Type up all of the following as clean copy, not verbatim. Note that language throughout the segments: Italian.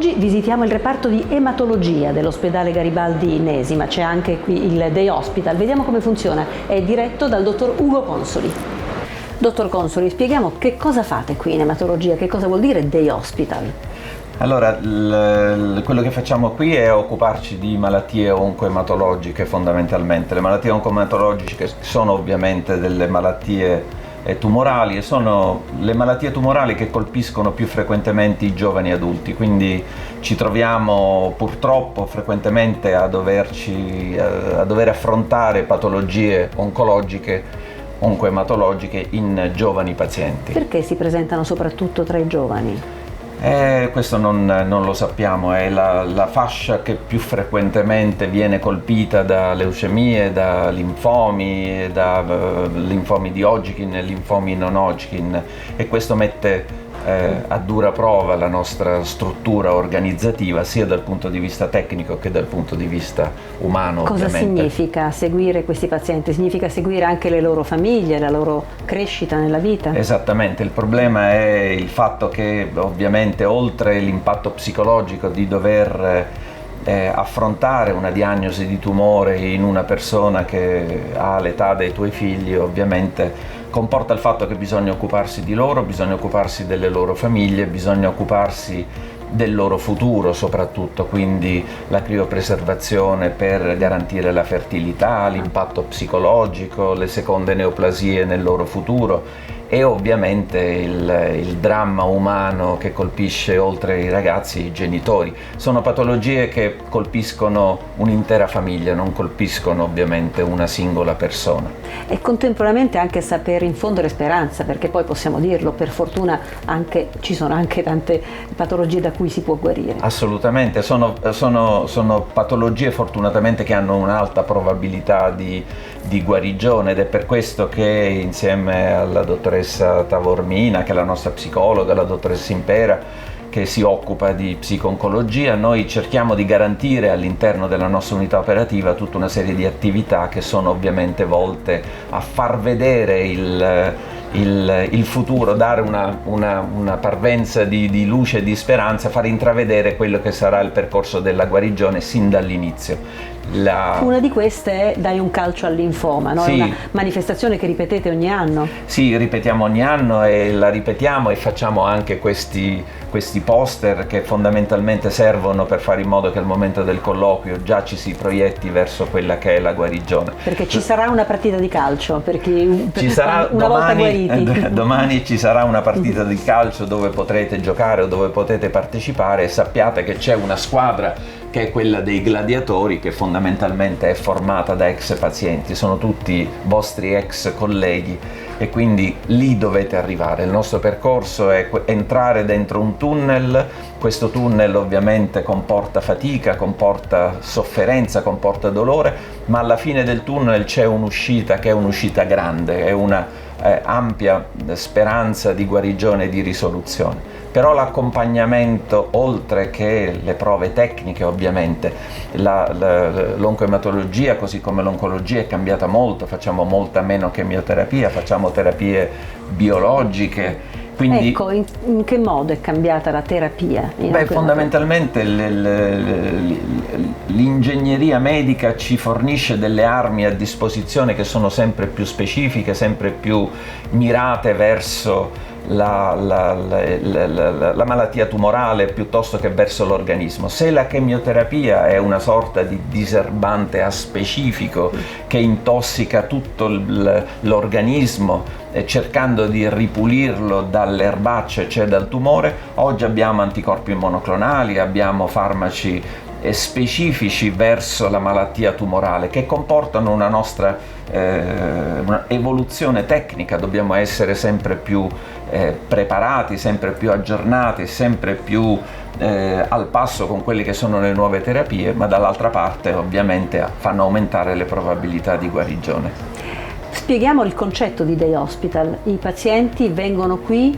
Oggi visitiamo il reparto di ematologia dell'ospedale Garibaldi Nesima, c'è anche qui il Day Hospital, vediamo come funziona, è diretto dal dottor Ugo Consoli. Dottor Consoli, spieghiamo che cosa fate qui in ematologia, che cosa vuol dire Day Hospital? Allora, quello che facciamo qui è occuparci di malattie oncoematologiche fondamentalmente. Le malattie oncoematologiche sono ovviamente delle malattie tumorali e sono le malattie tumorali che colpiscono più frequentemente i giovani adulti, quindi ci troviamo purtroppo frequentemente a dover affrontare patologie oncologiche, oncoematologiche in giovani pazienti. Perché si presentano soprattutto tra i giovani? Questo non lo sappiamo, è la fascia che più frequentemente viene colpita da leucemie, da linfomi di Hodgkin e linfomi non Hodgkin, e questo mette a dura prova la nostra struttura organizzativa sia dal punto di vista tecnico che dal punto di vista umano. Cosa ovviamente. significa seguire questi pazienti? Significa seguire anche le loro famiglie, la loro crescita nella vita? Esattamente, il problema è il fatto che ovviamente oltre l'impatto psicologico di dover affrontare una diagnosi di tumore in una persona che ha l'età dei tuoi figli, ovviamente comporta il fatto che bisogna occuparsi di loro, bisogna occuparsi delle loro famiglie, bisogna occuparsi del loro futuro soprattutto, quindi la criopreservazione per garantire la fertilità, l'impatto psicologico, le seconde neoplasie nel loro futuro e ovviamente il dramma umano che colpisce oltre i ragazzi i genitori. Sono patologie che colpiscono un'intera famiglia, non colpiscono ovviamente una singola persona. E contemporaneamente anche saper infondere speranza, perché poi possiamo dirlo, per fortuna ci sono anche tante patologie da cui si può guarire. Assolutamente, sono patologie fortunatamente che hanno un'alta probabilità di guarigione ed è per questo che insieme alla dottoressa Tavormina, che è la nostra psicologa, la dottoressa Impera, che si occupa di psico-oncologia, noi cerchiamo di garantire all'interno della nostra unità operativa tutta una serie di attività che sono ovviamente volte a far vedere il futuro, dare una parvenza di luce e di speranza, far intravedere quello che sarà il percorso della guarigione sin dall'inizio. Una di queste è Dai un calcio al linfoma, no? Sì. È una manifestazione che ripetete ogni anno? Sì, ripetiamo ogni anno e la ripetiamo e facciamo anche questi poster che fondamentalmente servono per fare in modo che al momento del colloquio già ci si proietti verso quella che è la guarigione. Perché ci sarà una partita di calcio, ci sarà una volta guariti. Domani ci sarà una partita di calcio dove potrete giocare o dove potete partecipare e sappiate che c'è una squadra che è quella dei gladiatori, che fondamentalmente è formata da ex pazienti, sono tutti vostri ex colleghi e quindi lì dovete arrivare. Il nostro percorso è entrare dentro un tunnel, questo tunnel ovviamente comporta fatica, comporta sofferenza, comporta dolore, ma alla fine del tunnel c'è un'uscita che è un'uscita grande, è una ampia speranza di guarigione e di risoluzione. Però l'accompagnamento, oltre che le prove tecniche ovviamente, l'oncoematologia così come l'oncologia è cambiata molto, facciamo molta meno chemioterapia, facciamo terapie biologiche. Quindi, ecco, in che modo è cambiata la terapia? Fondamentalmente l'ingegneria medica ci fornisce delle armi a disposizione che sono sempre più specifiche, sempre più mirate verso la malattia tumorale piuttosto che verso l'organismo. Se la chemioterapia è una sorta di diserbante aspecifico che intossica tutto l'organismo cercando di ripulirlo dalle erbacce, cioè dal tumore, oggi abbiamo anticorpi monoclonali, abbiamo farmaci specifici verso la malattia tumorale che comportano una nostra una evoluzione tecnica. Dobbiamo essere sempre più preparati, sempre più aggiornati, sempre più al passo con quelle che sono le nuove terapie, ma dall'altra parte ovviamente fanno aumentare le probabilità di guarigione. Spieghiamo il concetto di Day Hospital. I pazienti vengono qui,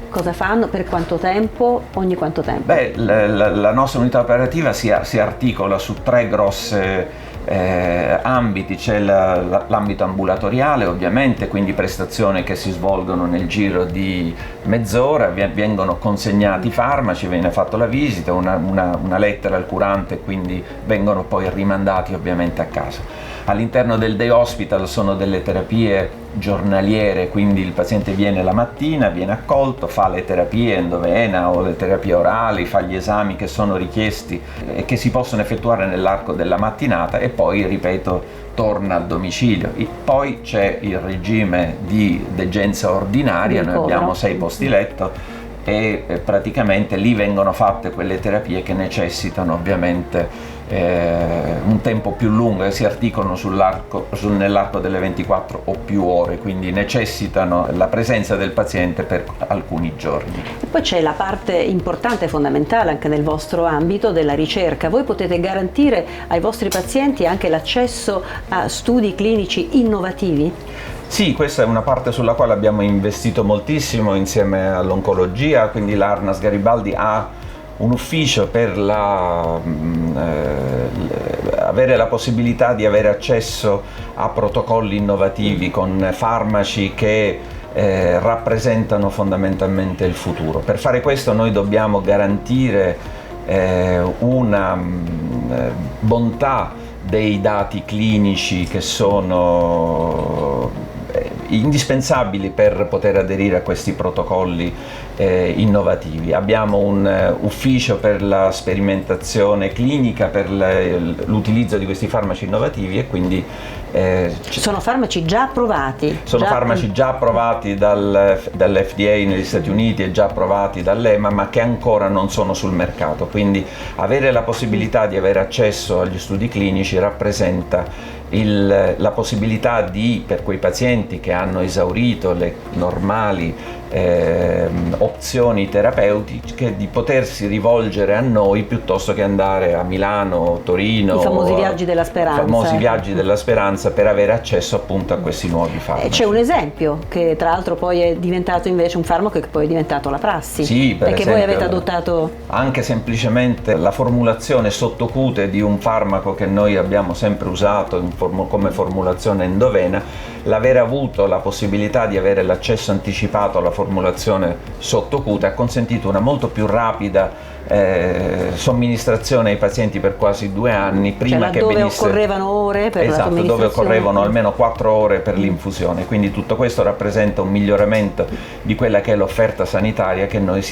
cosa fanno, per quanto tempo, ogni quanto tempo? La nostra unità operativa si articola su tre grosse ambiti. C'è l'ambito ambulatoriale, ovviamente, quindi prestazioni che si svolgono nel giro di mezz'ora, vengono consegnati i farmaci, viene fatta la visita, una lettera al curante, quindi vengono poi rimandati ovviamente a casa. All'interno del day hospital sono delle terapie giornaliere, quindi il paziente viene la mattina, viene accolto, fa le terapie endovena o le terapie orali, fa gli esami che sono richiesti e che si possono effettuare nell'arco della mattinata e poi, ripeto, torna al domicilio. Poi c'è il regime di degenza ordinaria, noi abbiamo 6 posti letto e praticamente lì vengono fatte quelle terapie che necessitano ovviamente un tempo più lungo e si articolano nell'arco delle 24 o più ore, quindi necessitano la presenza del paziente per alcuni giorni. E poi c'è la parte importante e fondamentale anche nel vostro ambito della ricerca. Voi potete garantire ai vostri pazienti anche l'accesso a studi clinici innovativi? Sì, questa è una parte sulla quale abbiamo investito moltissimo insieme all'oncologia, quindi l'Arnas Garibaldi ha un ufficio per avere la possibilità di avere accesso a protocolli innovativi con farmaci che rappresentano fondamentalmente il futuro. Per fare questo noi dobbiamo garantire una bontà dei dati clinici che sono indispensabili per poter aderire a questi protocolli innovativi. Abbiamo un ufficio per la sperimentazione clinica, per l'utilizzo di questi farmaci innovativi e quindi sono farmaci già approvati? Sono farmaci già approvati dall'FDA negli Stati Uniti e già approvati dall'EMA, ma che ancora non sono sul mercato, quindi avere la possibilità di avere accesso agli studi clinici rappresenta la possibilità per quei pazienti che hanno esaurito le normali opzioni terapeutiche di potersi rivolgere a noi piuttosto che andare a Milano, Torino, i famosi viaggi della speranza. Famosi viaggi della speranza per avere accesso appunto a questi nuovi farmaci. C'è un esempio che tra l'altro poi è diventato invece un farmaco che poi è diventato la prassi. Sì, per perché esempio, voi avete adottato anche semplicemente la formulazione sottocute di un farmaco che noi abbiamo sempre usato come formulazione endovena. L'aver avuto la possibilità di avere l'accesso anticipato alla formulazione sottocute ha consentito una molto più rapida somministrazione ai pazienti per quasi 2 anni prima che dove venisse... occorrevano ore per la somministrazione. Dove occorrevano almeno 4 ore per l'infusione, quindi tutto questo rappresenta un miglioramento di quella che è l'offerta sanitaria che noi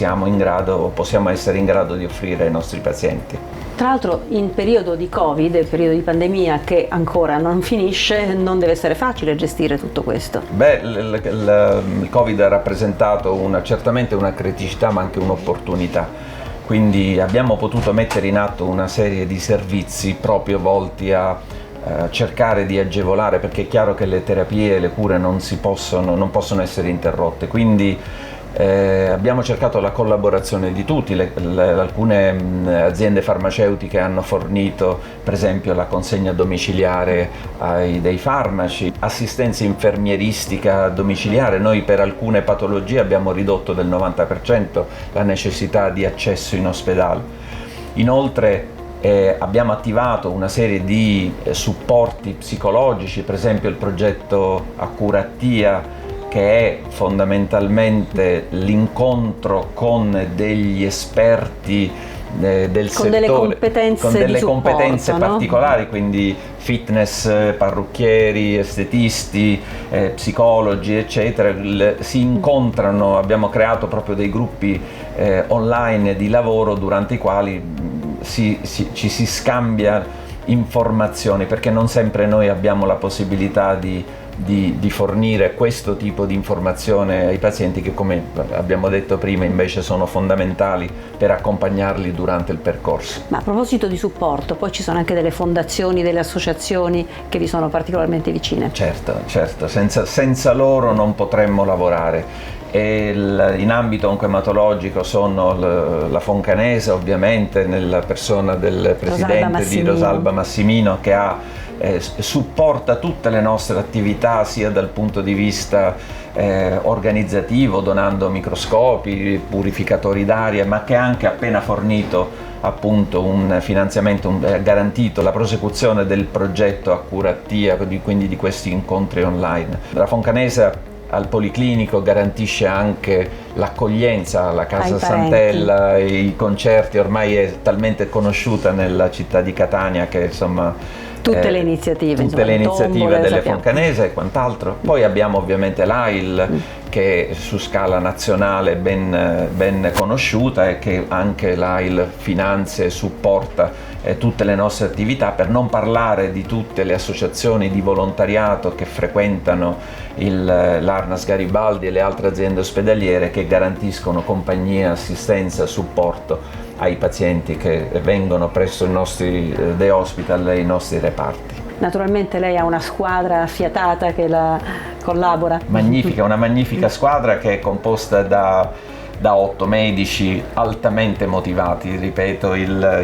possiamo essere in grado di offrire ai nostri pazienti. Tra l'altro in periodo di Covid, periodo di pandemia che ancora non finisce, non deve essere facile gestire tutto questo. Il Covid ha rappresentato certamente una criticità ma anche un'opportunità. Quindi abbiamo potuto mettere in atto una serie di servizi proprio volti a cercare di agevolare, perché è chiaro che le terapie e le cure non possono essere interrotte, quindi abbiamo cercato la collaborazione di tutti. Alcune aziende farmaceutiche hanno fornito per esempio la consegna domiciliare dei farmaci, assistenza infermieristica domiciliare. Noi per alcune patologie abbiamo ridotto del 90% la necessità di accesso in ospedale. Inoltre abbiamo attivato una serie di supporti psicologici, per esempio il progetto Accurattia, che è fondamentalmente l'incontro con degli esperti del settore, con delle competenze particolari, quindi fitness, parrucchieri, estetisti, psicologi, eccetera, si incontrano. Abbiamo creato proprio dei gruppi online di lavoro durante i quali ci si scambia informazioni, perché non sempre noi abbiamo la possibilità di fornire questo tipo di informazione ai pazienti che, come abbiamo detto prima, invece sono fondamentali per accompagnarli durante il percorso. Ma a proposito di supporto, poi ci sono anche delle fondazioni, delle associazioni che vi sono particolarmente vicine. Certo, senza loro non potremmo lavorare. In ambito oncoematologico sono la Foncanese, ovviamente, nella persona del presidente di Rosalba Massimino, che supporta tutte le nostre attività sia dal punto di vista organizzativo, donando microscopi, purificatori d'aria, ma che ha anche appena fornito appunto un finanziamento garantito, la prosecuzione del progetto Accurattia, quindi di questi incontri online. La Foncanesa al Policlinico garantisce anche l'accoglienza alla Casa Santella, i concerti, ormai è talmente conosciuta nella città di Catania che insomma tutte le iniziative delle Foncanese e quant'altro. Poi abbiamo ovviamente l'AIL che su scala nazionale ben conosciuta e che anche l'AIL finanzia e supporta tutte le nostre attività, per non parlare di tutte le associazioni di volontariato che frequentano l'Arnas Garibaldi e le altre aziende ospedaliere che garantiscono compagnia, assistenza, supporto ai pazienti che vengono presso i nostri day hospital e i nostri reparti. Naturalmente lei ha una squadra affiatata che la collabora. Magnifica, una magnifica squadra che è composta da 8 medici altamente motivati, ripeto,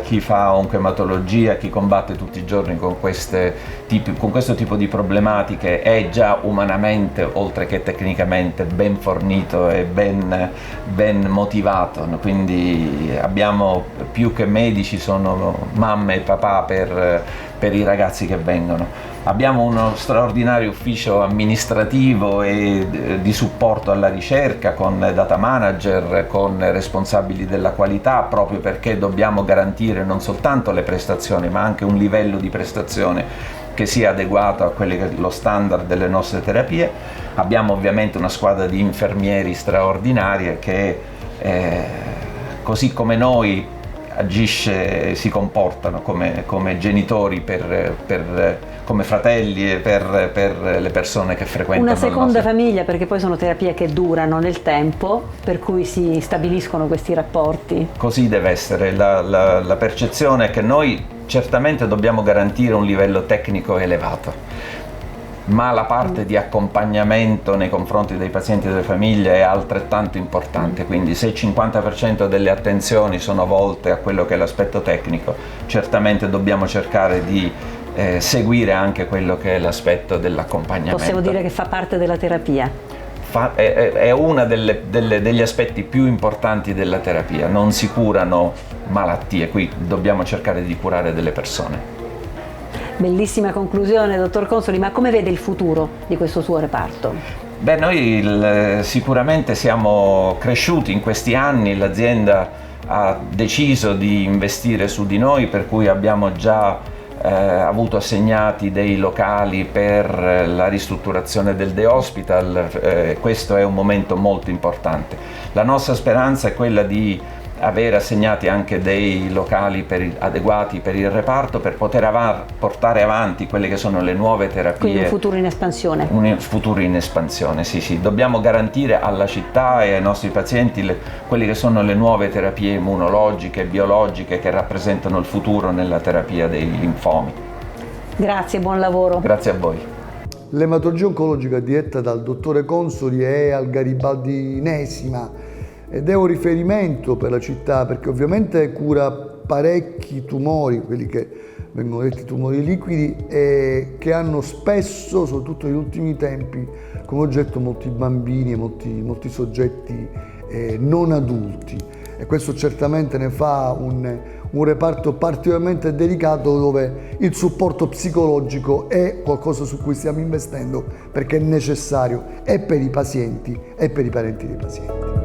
chi fa oncoematologia, chi combatte tutti i giorni con questo tipo di problematiche è già umanamente, oltre che tecnicamente, ben fornito e ben motivato, quindi abbiamo più che medici, sono mamme e papà per i ragazzi che vengono. Abbiamo uno straordinario ufficio amministrativo e di supporto alla ricerca con data manager, con responsabili della qualità, proprio perché dobbiamo garantire non soltanto le prestazioni ma anche un livello di prestazione che sia adeguato a quello che è lo standard delle nostre terapie. Abbiamo ovviamente una squadra di infermieri straordinarie che così come noi si comportano come genitori come fratelli e per le persone che frequentano. Una seconda famiglia, perché poi sono terapie che durano nel tempo, per cui si stabiliscono questi rapporti. Così deve essere, la percezione è che noi certamente dobbiamo garantire un livello tecnico elevato, ma la parte di accompagnamento nei confronti dei pazienti e delle famiglie è altrettanto importante, quindi se il 50% delle attenzioni sono volte a quello che è l'aspetto tecnico, certamente dobbiamo cercare di seguire anche quello che è l'aspetto dell'accompagnamento. Possiamo dire che fa parte della terapia? È uno degli aspetti più importanti della terapia, non si curano malattie, qui dobbiamo cercare di curare delle persone. Bellissima conclusione, dottor Consoli, ma come vede il futuro di questo suo reparto? Beh, noi sicuramente siamo cresciuti in questi anni, l'azienda ha deciso di investire su di noi, per cui abbiamo già avuto assegnati dei locali per la ristrutturazione del day hospital, questo è un momento molto importante. La nostra speranza è quella di avere assegnati anche dei locali adeguati per il reparto, per poter portare avanti quelle che sono le nuove terapie. Quindi un futuro in espansione. Un futuro in espansione, sì. Dobbiamo garantire alla città e ai nostri pazienti quelle che sono le nuove terapie immunologiche e biologiche che rappresentano il futuro nella terapia dei linfomi. Grazie, buon lavoro. Grazie a voi. L'ematologia oncologica diretta dal dottore Consoli è al Garibaldi Nesima ed è un riferimento per la città, perché ovviamente cura parecchi tumori, quelli che vengono detti tumori liquidi, e che hanno spesso, soprattutto negli ultimi tempi, come oggetto molti bambini e molti soggetti non adulti, e questo certamente ne fa un reparto particolarmente delicato, dove il supporto psicologico è qualcosa su cui stiamo investendo, perché è necessario e per i pazienti e per i parenti dei pazienti.